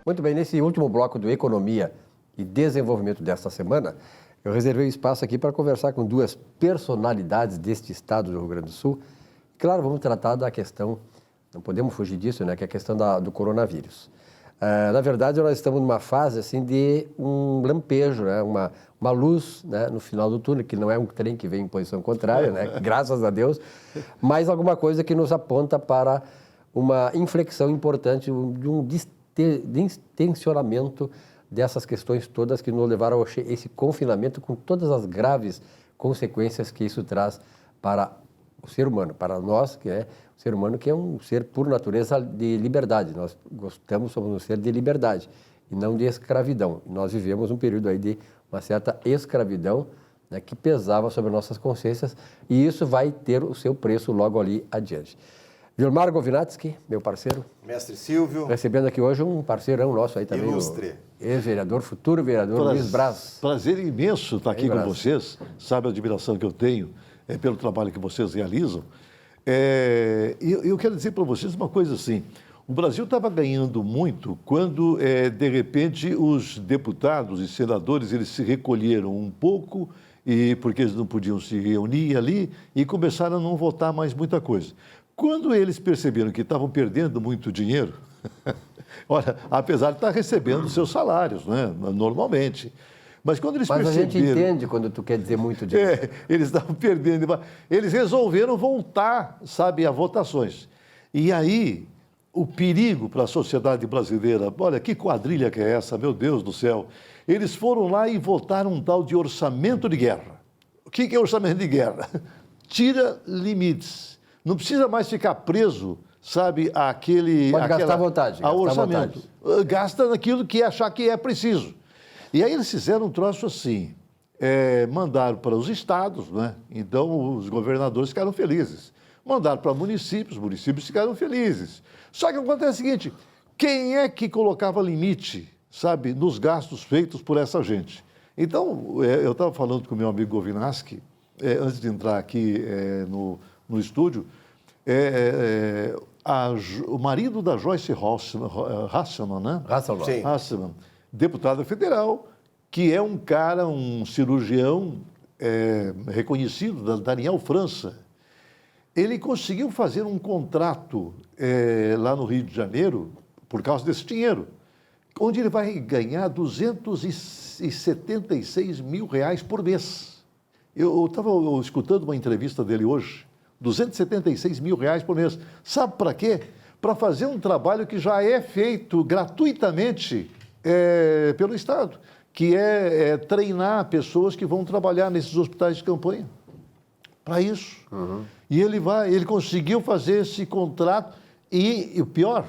Muito bem, nesse último bloco do Economia e Desenvolvimento desta semana, eu reservei espaço aqui para conversar com duas personalidades deste estado do Rio Grande do Sul. Claro, vamos tratar da questão, não podemos fugir disso, né, que é a questão do coronavírus. Na verdade, nós estamos numa fase assim, de um lampejo, né, uma luz, né, no final do túnel, que não é um trem que vem em posição contrária, né, graças a Deus, mas alguma coisa que nos aponta para uma inflexão importante, de um distensionamento dessas questões todas que nos levaram a esse confinamento com todas as graves consequências que isso traz para o ser humano, para nós, que é o ser humano, que é um ser por natureza de liberdade. Nós somos um ser de liberdade e não de escravidão. Nós vivemos um período aí de uma certa escravidão, né, que pesava sobre nossas consciências, e isso vai ter o seu preço logo ali adiante. Vilmar Govinatsky, meu parceiro. Mestre Silvio. Recebendo aqui hoje um parceirão nosso aí também. Ilustre. Ex-vereador, futuro vereador, Luiz Braz. Prazer imenso estar aqui com vocês. Sabe a admiração que eu tenho pelo trabalho que vocês realizam. Eu quero dizer para vocês uma coisa assim. O Brasil estava ganhando muito quando, de repente, os deputados e senadores eles se recolheram um pouco, porque eles não podiam se reunir ali, e começaram a não votar mais muita coisa. Quando eles perceberam que estavam perdendo muito dinheiro, olha, apesar de estar recebendo seus salários, né, normalmente, mas quando eles perceberam... Mas a gente entende quando tu quer dizer muito dinheiro. Eles estavam perdendo, eles resolveram voltar, sabe, a votações. E aí, o perigo para a sociedade brasileira, olha, que quadrilha que é essa, meu Deus do céu, eles foram lá e votaram um tal de orçamento de guerra. O que é orçamento de guerra? Tira limites. Não precisa mais ficar preso, sabe, Pode gastar à vontade. Ao orçamento. Gasta naquilo que achar que é preciso. E aí eles fizeram um troço assim, mandaram para os estados, né? Então os governadores ficaram felizes. Mandaram para municípios, os municípios ficaram felizes. Só que acontece o seguinte, quem é que colocava limite, sabe, nos gastos feitos por essa gente? Então, eu estava falando com o meu amigo Govinatsky, antes de entrar aqui no estúdio, o marido da Joyce Hasselman, né? Hasselman, deputada federal, que é um cara, um cirurgião reconhecido, da Daniel França. Ele conseguiu fazer um contrato lá no Rio de Janeiro, por causa desse dinheiro, onde ele vai ganhar R$276 mil por mês. Eu estava escutando uma entrevista dele hoje, R$276 mil por mês. Sabe para quê? Para fazer um trabalho que já é feito gratuitamente pelo Estado, que é treinar pessoas que vão trabalhar nesses hospitais de campanha. Para isso. Uhum. E ele conseguiu fazer esse contrato e o pior,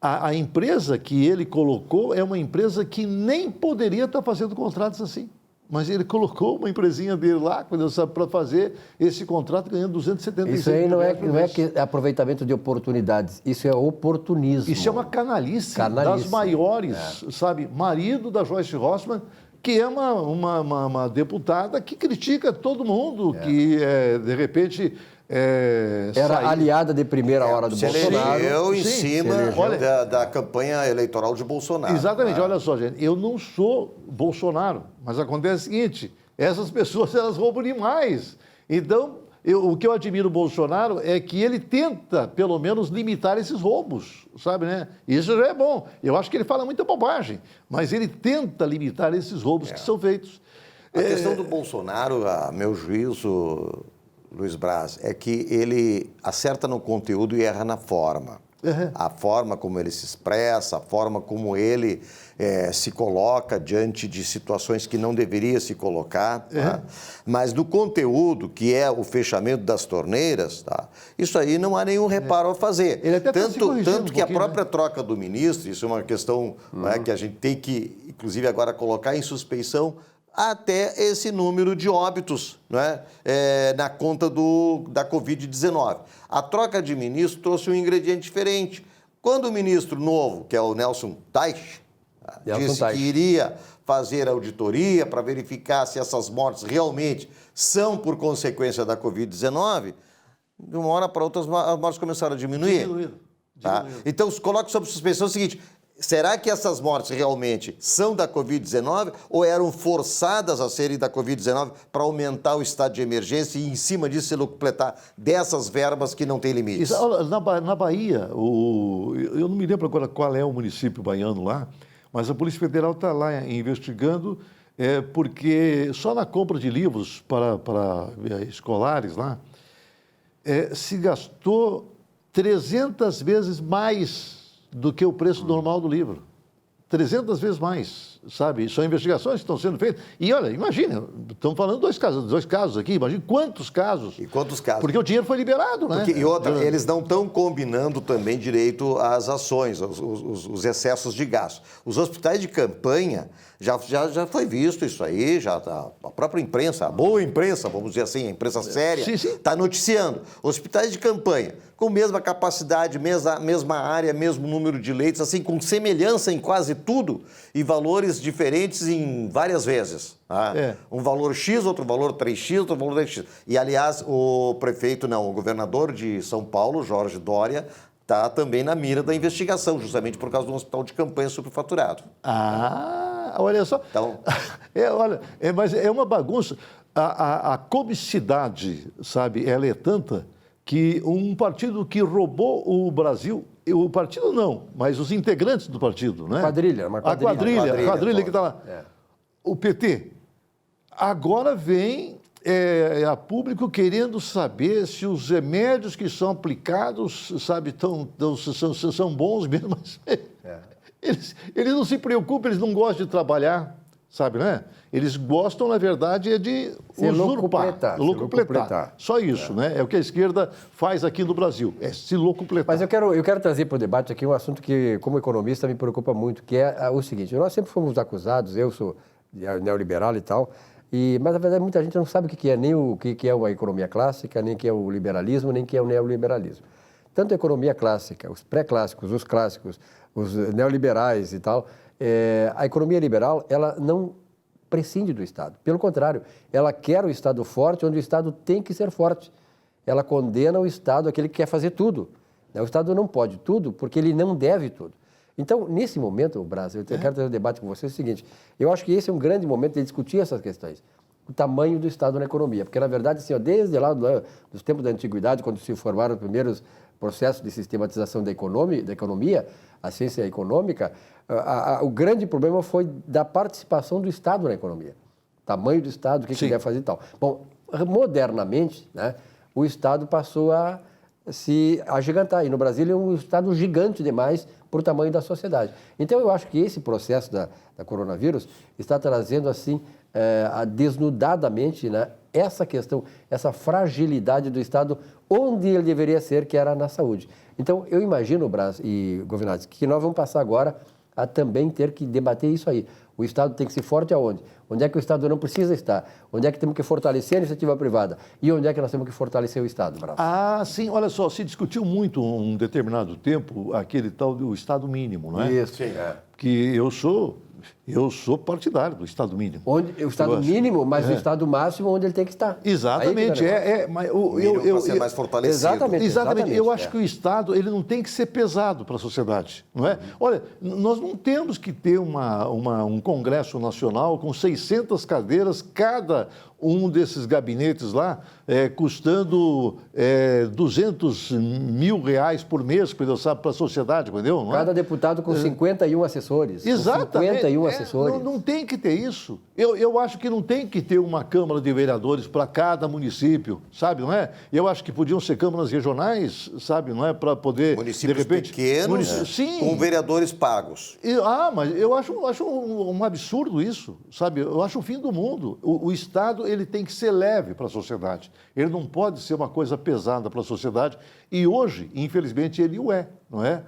a empresa que ele colocou é uma empresa que nem poderia estar fazendo contratos assim. Mas ele colocou uma empresinha dele lá, para fazer esse contrato ganhando 276 Isso aí não é que aproveitamento de oportunidades, isso é oportunismo. Isso é uma canalice. Das maiores, sabe? Marido da Joyce Hasselman, que é uma deputada que critica todo mundo, que de repente... Era aliada de primeira hora do Bolsonaro. Em cima da campanha eleitoral de Bolsonaro. Exatamente, olha só, gente, eu não sou Bolsonaro, mas acontece o seguinte, essas pessoas, elas roubam demais. Então, o que eu admiro do Bolsonaro é que ele tenta, pelo menos, limitar esses roubos, sabe, né? Isso já é bom. Eu acho que ele fala muita bobagem, mas ele tenta limitar esses roubos que são feitos. A questão do Bolsonaro, a meu juízo... Luiz Braz, é que ele acerta no conteúdo e erra na forma. Uhum. A forma como ele se expressa, a forma como ele se coloca diante de situações que não deveria se colocar. Uhum. Tá? Mas do conteúdo, que é o fechamento das torneiras, tá? Isso aí não há nenhum reparo a fazer. Ele até tanto que a própria troca do ministro, isso é uma questão que a gente tem que, inclusive, agora colocar em suspeição, até esse número de óbitos, né, na conta da Covid-19. A troca de ministro trouxe um ingrediente diferente. Quando o ministro novo, que é o Nelson Teich, disse que iria fazer auditoria para verificar se essas mortes realmente são por consequência da Covid-19, de uma hora para outra as mortes começaram a diminuir. Tá? Então, coloque sob suspeição o seguinte... Será que essas mortes realmente são da Covid-19 ou eram forçadas a serem da Covid-19 para aumentar o estado de emergência e, em cima disso, se locupletar dessas verbas que não têm limites? Na Bahia, eu não me lembro agora qual é o município baiano lá, mas a Polícia Federal está lá investigando, porque só na compra de livros para escolares lá, se gastou 300 vezes mais do que o preço normal do livro. 300 vezes mais, sabe? São investigações que estão sendo feitas. E olha, imagina, estamos falando dois casos aqui, imagina quantos casos. E quantos casos? Porque o dinheiro foi liberado, né? E outra, eles não estão combinando também direito às ações, os excessos de gasto. Os hospitais de campanha, já foi visto isso aí, a própria imprensa, a boa imprensa, vamos dizer assim, a imprensa séria, está noticiando. Hospitais de campanha, com mesma capacidade, mesma área, mesmo número de leitos, assim, com semelhança em quase tudo e valores diferentes em várias vezes. Tá? Um valor X, outro valor 3X, outro valor 10X. E, aliás, o governador de São Paulo, Jorge Dória, está também na mira da investigação, justamente por causa do hospital de campanha superfaturado. Olha só. Então... mas é uma bagunça. A comicidade, sabe, ela é tanta que um partido que roubou o Brasil, o partido não, mas os integrantes do partido, né? A quadrilha que está lá. O PT. Agora vem a público querendo saber se os remédios que são aplicados, sabe, são bons mesmo, mas eles não se preocupam, eles não gostam de trabalhar, sabe, né? Eles gostam, na verdade, de locupletar. Só isso, né? É o que a esquerda faz aqui no Brasil, se locupletar. Mas eu quero trazer para o debate aqui um assunto que, como economista, me preocupa muito, que é o seguinte: nós sempre fomos acusados, eu sou neoliberal e tal, mas, na verdade, muita gente não sabe o que é, nem o que é uma economia clássica, nem o que é o liberalismo, nem o que é o neoliberalismo. Tanto a economia clássica, os pré-clássicos, os clássicos, os neoliberais e tal, a economia liberal, ela não prescinde do Estado. Pelo contrário, ela quer o Estado forte, onde o Estado tem que ser forte. Ela condena o Estado, aquele que quer fazer tudo. O Estado não pode tudo, porque ele não deve tudo. Então, nesse momento, o Brasil, eu quero ter um debate com vocês, é o seguinte: eu acho que esse é um grande momento de discutir essas questões. O tamanho do Estado na economia. Porque, na verdade, assim, desde lá dos tempos da antiguidade, quando se formaram os primeiros processos de sistematização da economia, a ciência econômica, o grande problema foi da participação do Estado na economia. O tamanho do Estado, o que deve fazer e tal. Bom, modernamente, né, o Estado passou a se agigantar. E no Brasil é um Estado gigante demais para o tamanho da sociedade. Então, eu acho que esse processo da coronavírus está trazendo, assim, desnudadamente, né, essa questão, essa fragilidade do Estado onde ele deveria ser, que era na saúde. Então, eu imagino, Brás e governantes, que nós vamos passar agora a também ter que debater isso aí. O Estado tem que ser forte aonde? Onde é que o Estado não precisa estar? Onde é que temos que fortalecer a iniciativa privada? E onde é que nós temos que fortalecer o Estado, Brás? Sim, olha só, se discutiu muito um determinado tempo aquele tal do Estado mínimo, não é? Isso, Que eu sou partidário do Estado mínimo. O Estado mínimo, mas o Estado máximo onde ele tem que estar. Exatamente. Para ser mais fortalecido. Exatamente. Eu acho que o Estado ele não tem que ser pesado para a sociedade, não é? Olha, nós não temos que ter um Congresso Nacional com 600 cadeiras, cada um desses gabinetes lá custando 200 mil reais por mês, para a sociedade, entendeu? Não é? Cada deputado com 51 assessores. Exatamente. 51 assessores. Não tem que ter isso. Eu acho que não tem que ter uma Câmara de Vereadores para cada município, sabe, não é? Eu acho que podiam ser câmaras regionais, sabe, não é? Para poder, municípios de repente... pequenos, Sim. Com vereadores pagos. Mas eu acho um absurdo isso, sabe? Eu acho o fim do mundo. O Estado, ele tem que ser leve para a sociedade. Ele não pode ser uma coisa pesada para a sociedade. E hoje, infelizmente, ele o é, não é?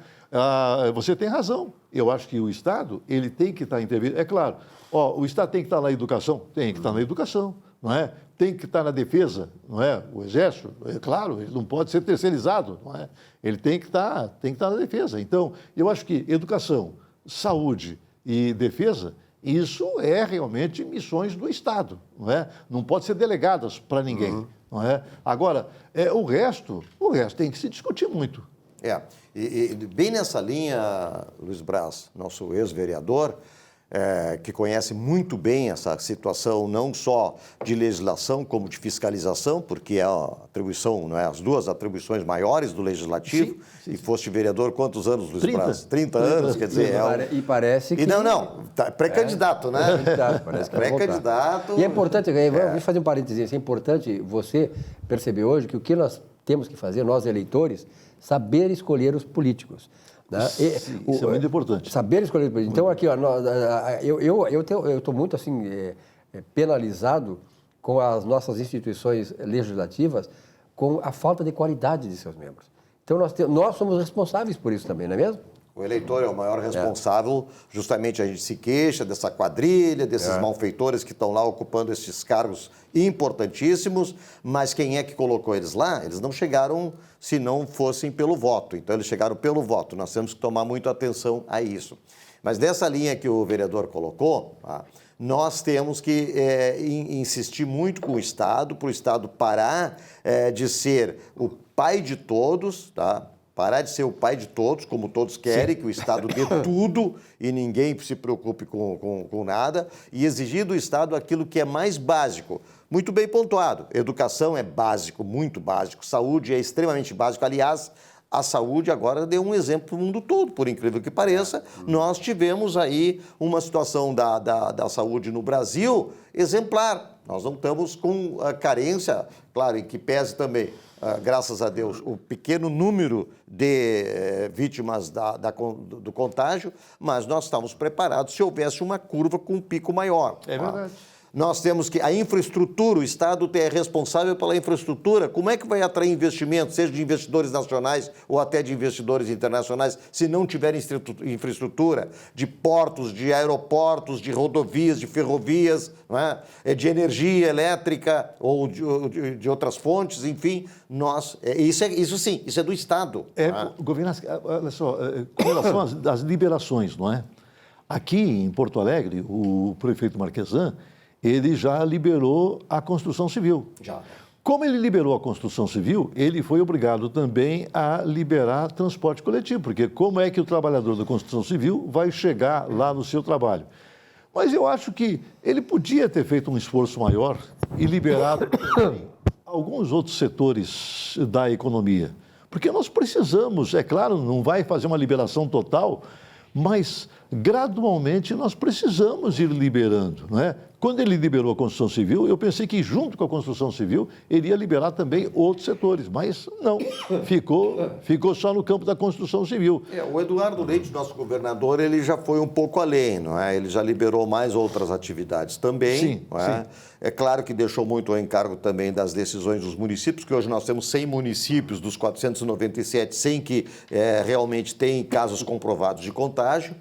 Você tem razão. Eu acho que o Estado, ele tem que estar intervindo. É claro, o Estado tem que estar na educação? Tem que estar na educação, não é? Tem que estar na defesa, não é? O Exército, é claro, ele não pode ser terceirizado, não é? Ele tem que estar na defesa. Então, eu acho que educação, saúde e defesa, isso é realmente missões do Estado, não é? Não pode ser delegadas para ninguém, não é? Agora, o resto tem que se discutir muito. E bem nessa linha, Luiz Braz, nosso ex-vereador, que conhece muito bem essa situação, não só de legislação, como de fiscalização, porque é a atribuição, não é, as duas atribuições maiores do Legislativo. Sim. E foste vereador quantos anos, Luiz Braz? 30 anos, quer dizer... E parece que... E não, pré-candidato, né? Parece que pré-candidato... E é importante, vou fazer um parênteses, é importante você perceber hoje que o que nós temos que fazer, nós eleitores, saber escolher os políticos. Né? Isso é muito importante. Saber escolher os políticos. Então, aqui, ó, eu estou muito assim, penalizado com as nossas instituições legislativas com a falta de qualidade de seus membros. Então, nós somos responsáveis por isso também, não é mesmo? O eleitor é o maior responsável, justamente a gente se queixa dessa quadrilha, desses malfeitores que estão lá ocupando esses cargos importantíssimos, mas quem é que colocou eles lá? Eles não chegaram se não fossem pelo voto, então eles chegaram pelo voto, nós temos que tomar muito atenção a isso. Mas dessa linha que o vereador colocou, nós temos que insistir muito com o Estado, para o Estado parar de ser o pai de todos, tá? Parar de ser o pai de todos, como todos querem, que o Estado dê tudo e ninguém se preocupe com nada, e exigir do Estado aquilo que é mais básico. Muito bem pontuado. Educação é básico, muito básico. Saúde é extremamente básico. Aliás, a saúde agora deu um exemplo para o mundo todo, por incrível que pareça. Nós tivemos aí uma situação da saúde no Brasil exemplar. Nós não estamos com a carência, claro, em que pese também, graças a Deus, o pequeno número de vítimas do contágio, mas nós estamos preparados se houvesse uma curva com um pico maior. É verdade. Nós temos que... A infraestrutura, o Estado é responsável pela infraestrutura. Como é que vai atrair investimentos, seja de investidores nacionais ou até de investidores internacionais, se não tiver infraestrutura de portos, de aeroportos, de rodovias, de ferrovias, não é? De energia elétrica ou de outras fontes, enfim, isso sim, isso é do Estado. Governador, olha só, com relação às liberações, não é? Aqui em Porto Alegre, o prefeito Marquesan, ele já liberou a construção civil. Já. Como ele liberou a construção civil, ele foi obrigado também a liberar transporte coletivo, porque como é que o trabalhador da construção civil vai chegar lá no seu trabalho? Mas eu acho que ele podia ter feito um esforço maior e liberado alguns outros setores da economia. Porque nós precisamos, é claro, não vai fazer uma liberação total, mas gradualmente nós precisamos ir liberando, não é? Quando ele liberou a construção civil, eu pensei que junto com a construção civil ele ia liberar também outros setores, mas não, ficou só no campo da construção civil. O Eduardo Leite, nosso governador, ele já foi um pouco além, não é? Ele já liberou mais outras atividades também. Sim, não é? sim. É claro que deixou muito ao encargo também das decisões dos municípios, que hoje nós temos 100 municípios dos 497, 100 que realmente têm casos comprovados de contágio.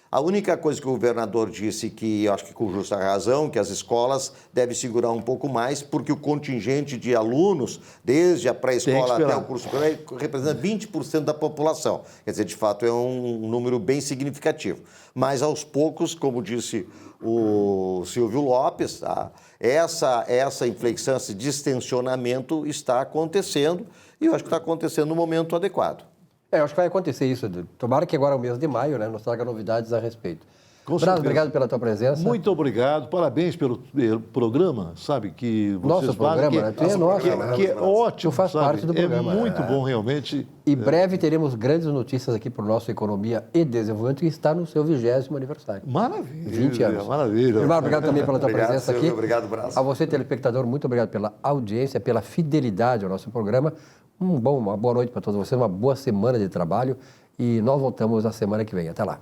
A única coisa que o governador disse, que eu acho que com justa razão, que as escolas devem segurar um pouco mais, porque o contingente de alunos, desde a pré-escola até o curso superior, representa 20% da população. Quer dizer, de fato, é um número bem significativo. Mas, aos poucos, como disse o Silvio Lopes, essa inflexão, esse distensionamento está acontecendo, e eu acho que está acontecendo no momento adequado. Eu acho que vai acontecer isso. Tomara que agora, o mês de maio, né, nos traga novidades a respeito. Braz, obrigado pela tua presença. Muito obrigado, parabéns pelo programa, sabe, que vocês nosso programa, fazem, né? Tu é nosso, né? que é ótimo, tu faz sabe? parte do programa. É muito bom, realmente. E breve teremos grandes notícias aqui para o nosso Economia e Desenvolvimento, que está no seu 20º aniversário. Maravilha. 20 anos. Maravilha. Irmão, obrigado também pela tua presença Silvio, aqui. Obrigado, Braz. A você, telespectador, muito obrigado pela audiência, pela fidelidade ao nosso programa. Uma boa noite para todos vocês, uma boa semana de trabalho e nós voltamos na semana que vem. Até lá.